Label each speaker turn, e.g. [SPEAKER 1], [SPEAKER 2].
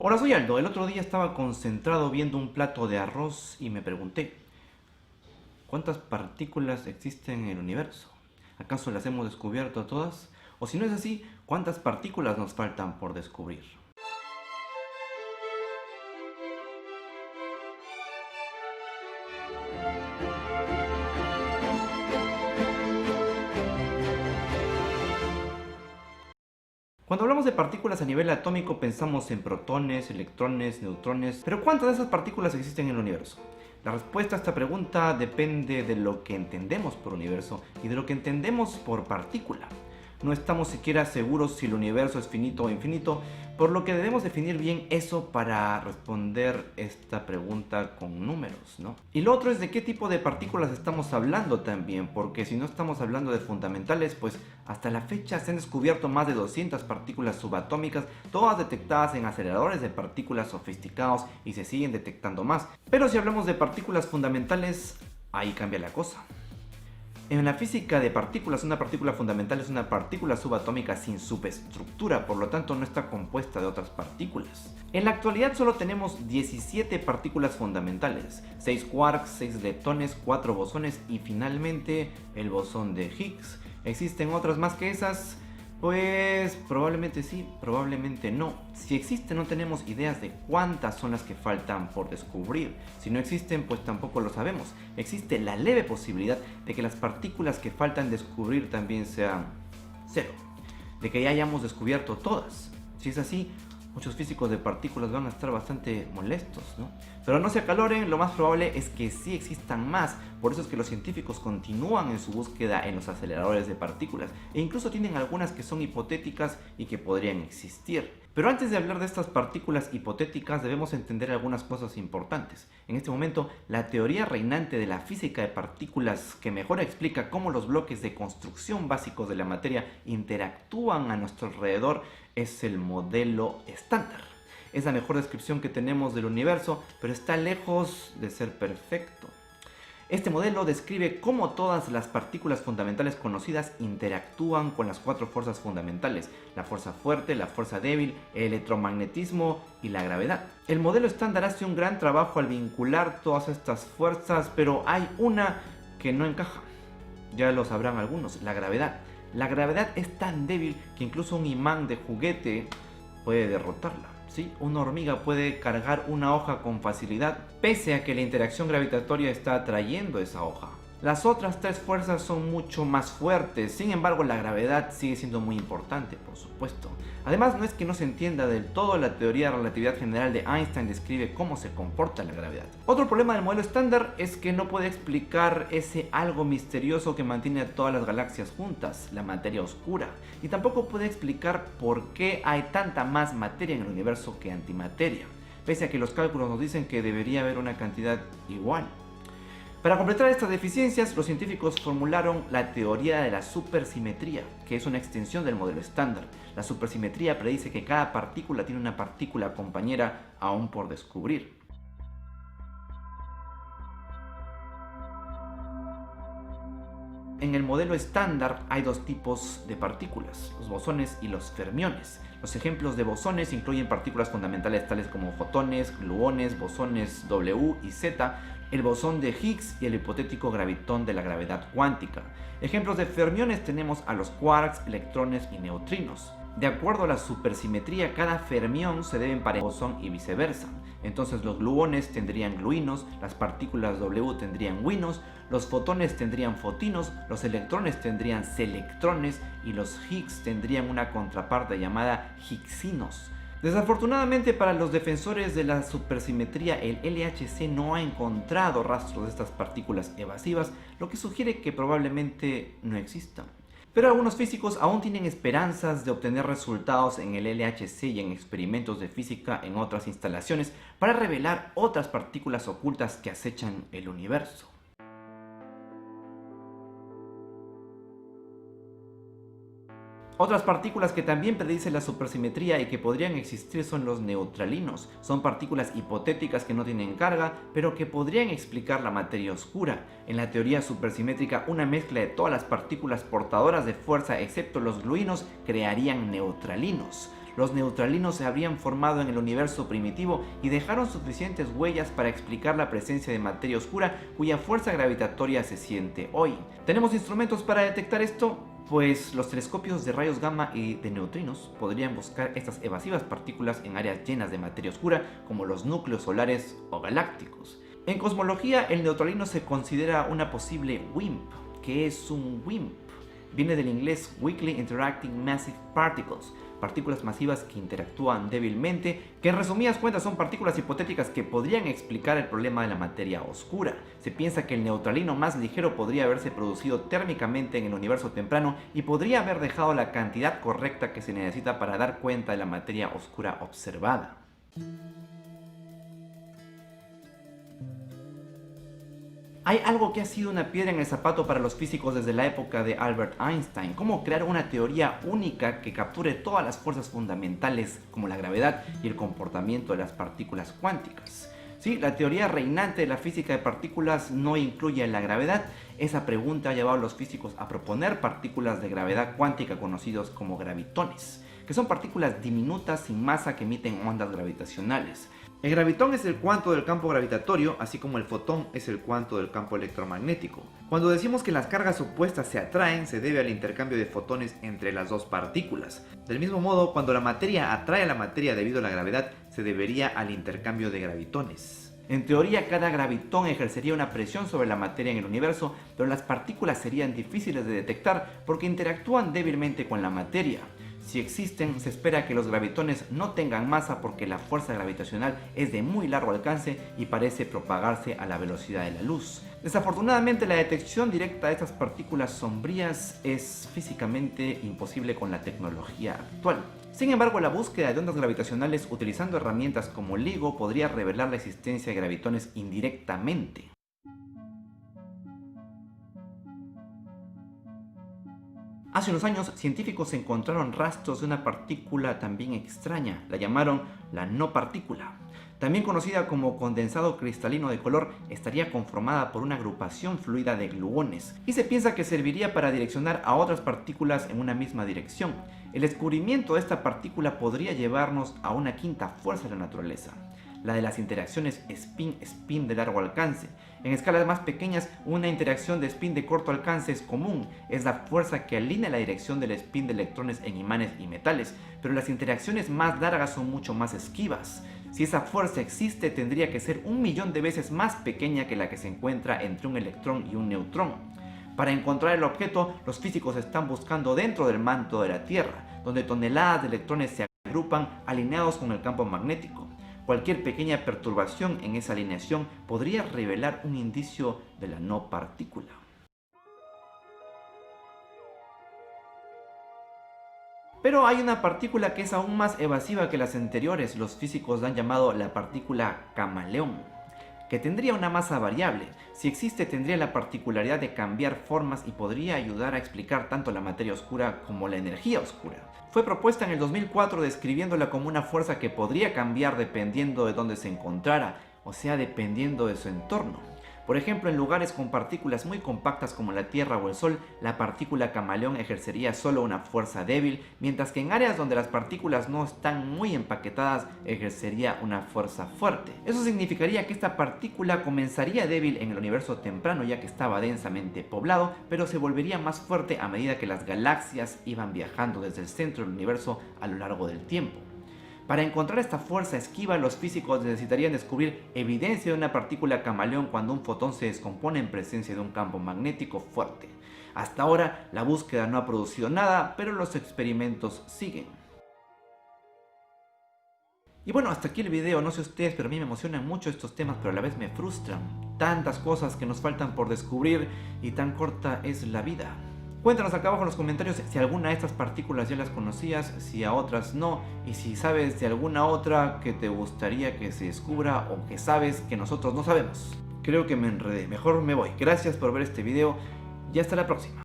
[SPEAKER 1] Hola, soy Aldo. El otro día estaba concentrado viendo un plato de arroz y me pregunté, ¿cuántas partículas existen en el universo? ¿Acaso las hemos descubierto todas? O si no es así, ¿cuántas partículas nos faltan por descubrir? Cuando hablamos de partículas a nivel atómico pensamos en protones, electrones, neutrones, pero ¿cuántas de esas partículas existen en el universo? La respuesta a esta pregunta depende de lo que entendemos por universo y de lo que entendemos por partícula. No estamos siquiera seguros si el universo es finito o infinito, por lo que debemos definir bien eso para responder esta pregunta con números, ¿no? Y lo otro es de qué tipo de partículas estamos hablando también, porque si no estamos hablando de fundamentales, pues hasta la fecha se han descubierto más de 200 partículas subatómicas, todas detectadas en aceleradores de partículas sofisticados y se siguen detectando más. Pero si hablamos de partículas fundamentales, ahí cambia la cosa. En la física de partículas, una partícula fundamental es una partícula subatómica sin subestructura, por lo tanto no está compuesta de otras partículas. En la actualidad solo tenemos 17 partículas fundamentales, 6 quarks, 6 leptones, 4 bosones y finalmente el bosón de Higgs. ¿Existen otras más que esas? Pues probablemente sí, probablemente no. Si existen, no tenemos ideas de cuántas son las que faltan por descubrir. Si no existen, pues tampoco lo sabemos. Existe la leve posibilidad de que las partículas que faltan descubrir también sean cero, de que ya hayamos descubierto todas. Si es así, muchos físicos de partículas van a estar bastante molestos, ¿no? Pero no se acaloren, lo más probable es que sí existan más. Por eso es que los científicos continúan en su búsqueda en los aceleradores de partículas e incluso tienen algunas que son hipotéticas y que podrían existir. Pero antes de hablar de estas partículas hipotéticas debemos entender algunas cosas importantes. En este momento, la teoría reinante de la física de partículas que mejor explica cómo los bloques de construcción básicos de la materia interactúan a nuestro alrededor es el modelo estándar. Es la mejor descripción que tenemos del universo, pero está lejos de ser perfecto. Este modelo describe cómo todas las partículas fundamentales conocidas interactúan con las cuatro fuerzas fundamentales: la fuerza fuerte, la fuerza débil, el electromagnetismo y la gravedad. El modelo estándar hace un gran trabajo al vincular todas estas fuerzas, pero hay una que no encaja. Ya lo sabrán algunos, la gravedad. La gravedad es tan débil que incluso un imán de juguete puede derrotarla. ¿Sí? Una hormiga puede cargar una hoja con facilidad, pese a que la interacción gravitatoria está atrayendo esa hoja. Las otras tres fuerzas son mucho más fuertes, sin embargo la gravedad sigue siendo muy importante, por supuesto. Además, no es que no se entienda del todo, la teoría de relatividad general de Einstein describe cómo se comporta la gravedad. Otro problema del modelo estándar es que no puede explicar ese algo misterioso que mantiene a todas las galaxias juntas, la materia oscura, y tampoco puede explicar por qué hay tanta más materia en el universo que antimateria, pese a que los cálculos nos dicen que debería haber una cantidad igual. Para completar estas deficiencias, los científicos formularon la teoría de la supersimetría, que es una extensión del modelo estándar. La supersimetría predice que cada partícula tiene una partícula compañera aún por descubrir. En el modelo estándar hay dos tipos de partículas, los bosones y los fermiones. Los ejemplos de bosones incluyen partículas fundamentales tales como fotones, gluones, bosones W y Z, el bosón de Higgs y el hipotético gravitón de la gravedad cuántica. Ejemplos de fermiones tenemos a los quarks, electrones y neutrinos. De acuerdo a la supersimetría, cada fermión se debe emparejar con bosón y viceversa. Entonces los gluones tendrían gluinos, las partículas W tendrían winos, los fotones tendrían fotinos, los electrones tendrían selectrones y los Higgs tendrían una contraparte llamada higsinos. Desafortunadamente para los defensores de la supersimetría, el LHC no ha encontrado rastros de estas partículas evasivas, lo que sugiere que probablemente no existan. Pero algunos físicos aún tienen esperanzas de obtener resultados en el LHC y en experimentos de física en otras instalaciones para revelar otras partículas ocultas que acechan el universo. Otras partículas que también predicen la supersimetría y que podrían existir son los neutralinos. Son partículas hipotéticas que no tienen carga, pero que podrían explicar la materia oscura. En la teoría supersimétrica, una mezcla de todas las partículas portadoras de fuerza excepto los gluinos crearían neutralinos. Los neutralinos se habrían formado en el universo primitivo y dejaron suficientes huellas para explicar la presencia de materia oscura cuya fuerza gravitatoria se siente hoy. ¿Tenemos instrumentos para detectar esto? Pues los telescopios de rayos gamma y de neutrinos podrían buscar estas evasivas partículas en áreas llenas de materia oscura como los núcleos solares o galácticos. En cosmología, el neutralino se considera una posible WIMP. ¿Qué es un WIMP? Viene del inglés Weakly Interacting Massive Particles, partículas masivas que interactúan débilmente, que en resumidas cuentas son partículas hipotéticas que podrían explicar el problema de la materia oscura. Se piensa que el neutralino más ligero podría haberse producido térmicamente en el universo temprano y podría haber dejado la cantidad correcta que se necesita para dar cuenta de la materia oscura observada. Hay algo que ha sido una piedra en el zapato para los físicos desde la época de Albert Einstein: cómo crear una teoría única que capture todas las fuerzas fundamentales como la gravedad y el comportamiento de las partículas cuánticas. Sí, la teoría reinante de la física de partículas no incluye la gravedad. Esa pregunta ha llevado a los físicos a proponer partículas de gravedad cuántica conocidos como gravitones, que son partículas diminutas sin masa que emiten ondas gravitacionales. El gravitón es el cuanto del campo gravitatorio, así como el fotón es el cuanto del campo electromagnético. Cuando decimos que las cargas opuestas se atraen, se debe al intercambio de fotones entre las dos partículas. Del mismo modo, cuando la materia atrae a la materia debido a la gravedad, se debería al intercambio de gravitones. En teoría, cada gravitón ejercería una presión sobre la materia en el universo, pero las partículas serían difíciles de detectar porque interactúan débilmente con la materia. Si existen, se espera que los gravitones no tengan masa porque la fuerza gravitacional es de muy largo alcance y parece propagarse a la velocidad de la luz. Desafortunadamente, la detección directa de estas partículas sombrías es físicamente imposible con la tecnología actual. Sin embargo, la búsqueda de ondas gravitacionales utilizando herramientas como LIGO podría revelar la existencia de gravitones indirectamente. Hace unos años, científicos encontraron rastros de una partícula también extraña. La llamaron la no partícula. También conocida como condensado cristalino de color, estaría conformada por una agrupación fluida de gluones y se piensa que serviría para direccionar a otras partículas en una misma dirección. El descubrimiento de esta partícula podría llevarnos a una quinta fuerza de la naturaleza, la de las interacciones spin-spin de largo alcance. En escalas más pequeñas, una interacción de spin de corto alcance es común. Es la fuerza que alinea la dirección del spin de electrones en imanes y metales, pero las interacciones más largas son mucho más esquivas. Si esa fuerza existe, tendría que ser 1.000.000 de veces más pequeña que la que se encuentra entre un electrón y un neutrón. Para encontrar el objeto, los físicos están buscando dentro del manto de la Tierra, donde toneladas de electrones se agrupan alineados con el campo magnético. Cualquier pequeña perturbación en esa alineación podría revelar un indicio de la no partícula. Pero hay una partícula que es aún más evasiva que las anteriores. Los físicos la han llamado la partícula camaleón, que tendría una masa variable. Si existe, tendría la particularidad de cambiar formas y podría ayudar a explicar tanto la materia oscura como la energía oscura. Fue propuesta en el 2004 describiéndola como una fuerza que podría cambiar dependiendo de dónde se encontrara, o sea, dependiendo de su entorno. Por ejemplo, en lugares con partículas muy compactas como la Tierra o el Sol, la partícula camaleón ejercería solo una fuerza débil, mientras que en áreas donde las partículas no están muy empaquetadas, ejercería una fuerza fuerte. Eso significaría que esta partícula comenzaría débil en el universo temprano, ya que estaba densamente poblado, pero se volvería más fuerte a medida que las galaxias iban viajando desde el centro del universo a lo largo del tiempo. Para encontrar esta fuerza esquiva, los físicos necesitarían descubrir evidencia de una partícula camaleón cuando un fotón se descompone en presencia de un campo magnético fuerte. Hasta ahora, la búsqueda no ha producido nada, pero los experimentos siguen. Y bueno, hasta aquí el video. No sé ustedes, pero a mí me emocionan mucho estos temas, pero a la vez me frustran. Tantas cosas que nos faltan por descubrir y tan corta es la vida. Cuéntanos acá abajo en los comentarios si alguna de estas partículas ya las conocías, si a otras no, y si sabes de alguna otra que te gustaría que se descubra o que sabes que nosotros no sabemos. Creo que me enredé, mejor me voy. Gracias por ver este video y hasta la próxima.